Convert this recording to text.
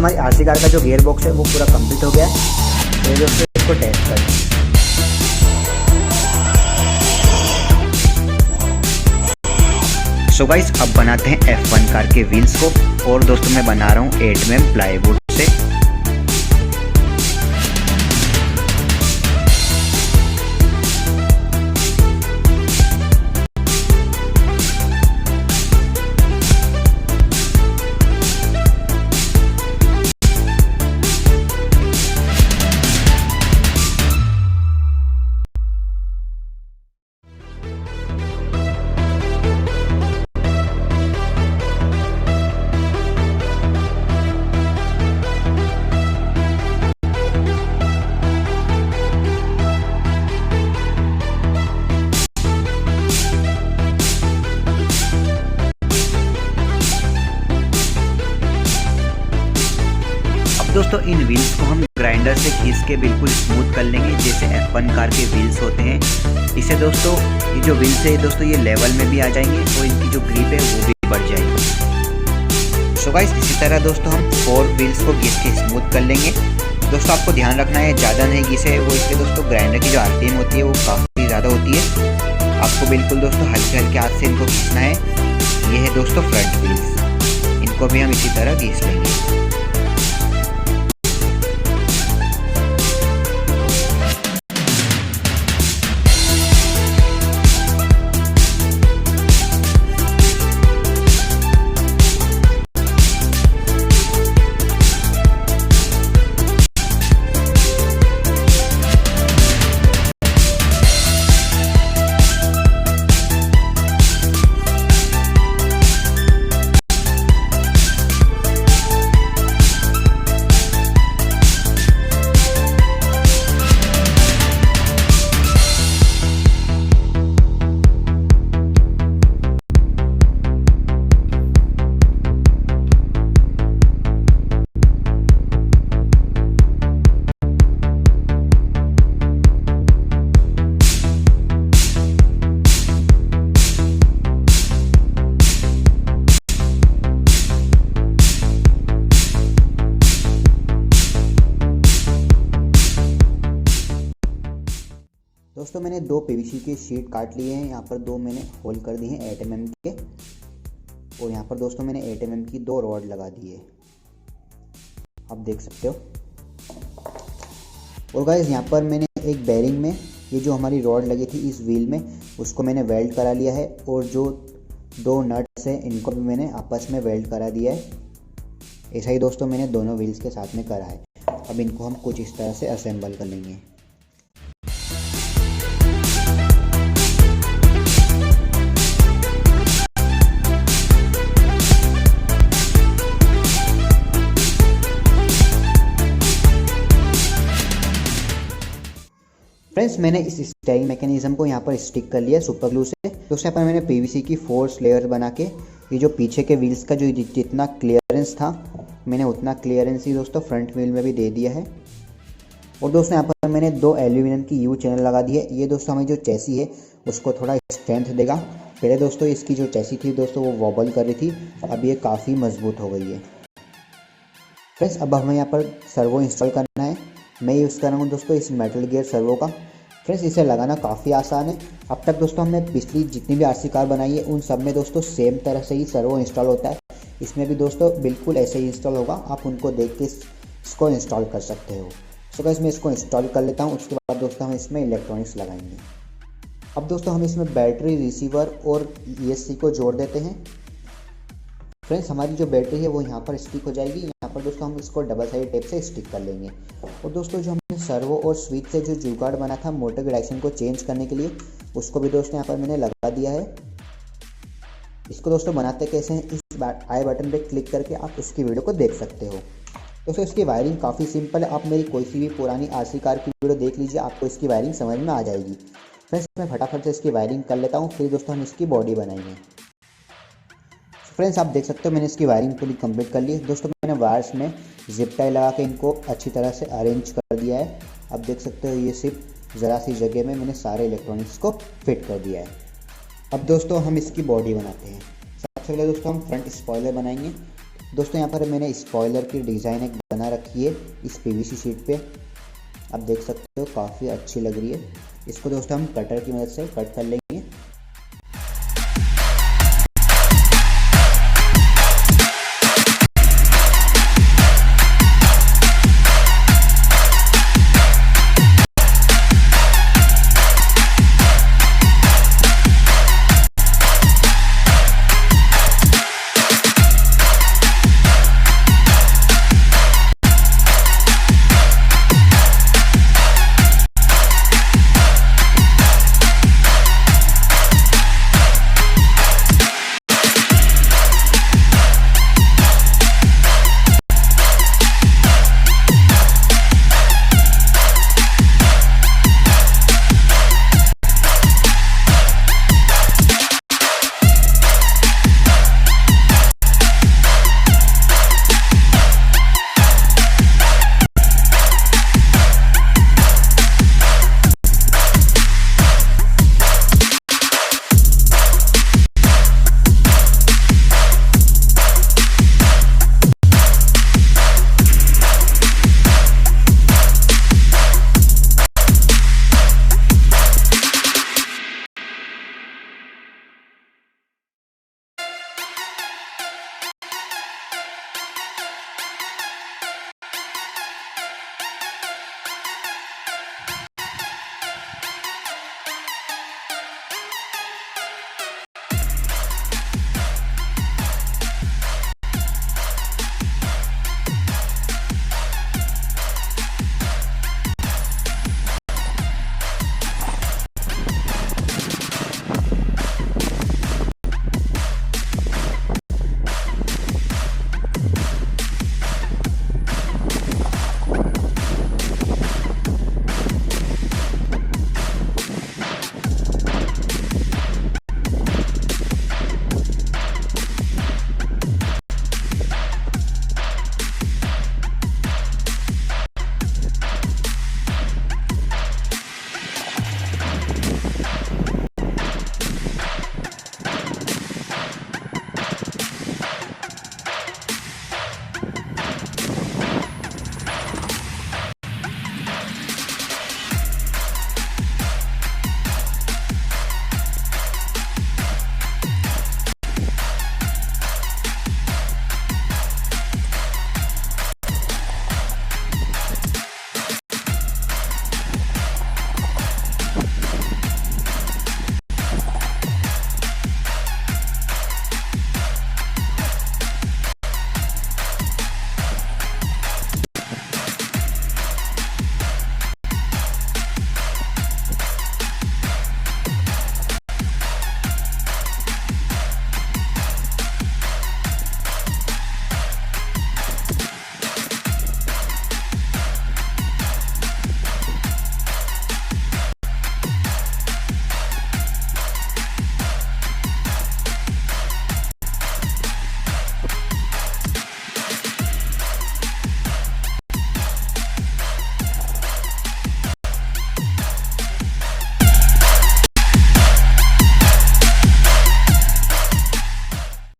हमारी RC car का जो गियर बॉक्स है वो पूरा कंप्लीट हो गया है। तो दोस्तों इसको टेस्ट करते हैं। सो गाइस अब बनाते हैं F1 कार के व्हील्स को, और दोस्तों मैं बना रहा हूँ 8 mm प्लाईवुड से। दोस्तों इन व्हील्स को हम ग्राइंडर से घिस के बिल्कुल स्मूथ कर लेंगे, जैसे F1 कार के व्हील्स होते हैं। इससे दोस्तों ये जो व्हील्स है दोस्तों ये लेवल में भी आ जाएंगे और इनकी जो ग्रिप है वो भी बढ़ जाएगी। सो गाइस इसी तरह दोस्तों हम 4 व्हील्स को घिस के स्मूथ कर लेंगे। दोस्तों आपको ध्यान रखना है ज़्यादा नहीं घिसे, वो इसलिए दोस्तों ग्राइंडर की जो RPM होती है वो काफ़ी ज़्यादा होती है। आपको बिल्कुल दोस्तों हल्के हल्के हाथ से इनको घिसना है। ये है दोस्तों फ्रंट व्हील्स, इनको भी हम इसी तरह घिस लेंगे। दोस्तों मैंने 2 PVC के शीट काट लिए हैं। यहाँ पर 2 मैंने होल कर दिए हैं 8 mm के, और यहाँ पर दोस्तों मैंने 8 mm की 2 रॉड लगा दी है, आप देख सकते हो। और गाइस यहाँ पर मैंने एक बेरिंग में ये जो हमारी रॉड लगी थी इस व्हील में उसको मैंने वेल्ड करा लिया है, और जो 2 नट्स हैं इनको भी मैंने आपस में वेल्ड करा दिया है। ऐसा ही दोस्तों मैंने दोनों व्हील्स के साथ में करा है। अब इनको हम कुछ इस तरह से असेंबल कर लेंगे। फ्रेंड्स मैंने इस स्टेयरिंग मैकेनिज्म को यहाँ पर स्टिक कर लिया सुपर ग्लू से। तो उससे पर मैंने PVC की 4 लेयर्स बना के ये जो पीछे के व्हील्स का जो जितना क्लियरेंस था मैंने उतना क्लियरेंस ही दोस्तों फ्रंट व्हील में भी दे दिया है। और दोस्तों यहाँ पर मैंने 2 एल्यूमिनियम की U चैनल लगा दी है। ये दोस्तों हमारी जो चैसी है उसको थोड़ा स्ट्रेंथ देगा। पहले दोस्तों इसकी जो चैसी थी दोस्तों वो वॉबल कर रही थी, अब ये काफ़ी मजबूत हो गई है। फ्रेंड्स अब हमें यहाँ पर सर्वो इंस्टॉल करना है। मैं यूज़ कर रहा हूँ दोस्तों इस मेटल गियर सर्वो का। फ्रेंड्स इसे लगाना काफ़ी आसान है। अब तक दोस्तों हमने पिछली जितनी भी RC कार बनाई है उन सब में दोस्तों सेम तरह से ही सर्वो इंस्टॉल होता है। इसमें भी दोस्तों बिल्कुल ऐसे ही इंस्टॉल होगा, आप उनको देख के इसको इंस्टॉल कर सकते हो। सो गाइस मैं इसको इंस्टॉल कर लेता हूँ, उसके बाद दोस्तों हम इसमें इलेक्ट्रॉनिक्स लगाएंगे। अब दोस्तों हम इसमें बैटरी, रिसीवर और ESC को जोड़ देते हैं। फ्रेंड्स हमारी जो बैटरी है वो यहाँ पर स्टिक हो जाएगी। यहाँ पर दोस्तों हम इसको डबल साइड टेप से स्टिक कर लेंगे। और दोस्तों जो हमने सर्वो और स्विच से जो जुगाड़ बना था मोटर की डायरेक्शन को चेंज करने के लिए, उसको भी दोस्तों यहाँ पर मैंने लगा दिया है। इसको दोस्तों बनाते कैसे हैं, इस आई बटन पे क्लिक करके आप इसकी वीडियो को देख सकते हो। दोस्तों इसकी वायरिंग काफ़ी सिंपल है। आप मेरी कोई सी भी पुरानी RC कार की वीडियो देख लीजिए, आपको इसकी वायरिंग समझ में आ जाएगी। फ्रेंड्स मैं फटाफट से इसकी वायरिंग कर लेता हूँ, फिर दोस्तों हम इसकी बॉडी बनाएंगे। फ्रेंड्स आप देख सकते हो मैंने इसकी वायरिंग पूरी कंप्लीट कर ली है। दोस्तों मैंने वायर्स में जिप टाई लगा के इनको अच्छी तरह से अरेंज कर दिया है। अब देख सकते हो ये सिर्फ ज़रा सी जगह में मैंने सारे इलेक्ट्रॉनिक्स को फिट कर दिया है। अब दोस्तों हम इसकी बॉडी बनाते हैं। सबसे पहले दोस्तों हम फ्रंट स्पॉइलर बनाएंगे। दोस्तों यहाँ पर मैंने स्पॉइलर की डिज़ाइन एक बना रखी है इस पीवीसी शीट पे, आप देख सकते हो काफ़ी अच्छी लग रही है। इसको दोस्तों हम कटर की मदद से कट कर लेंगे।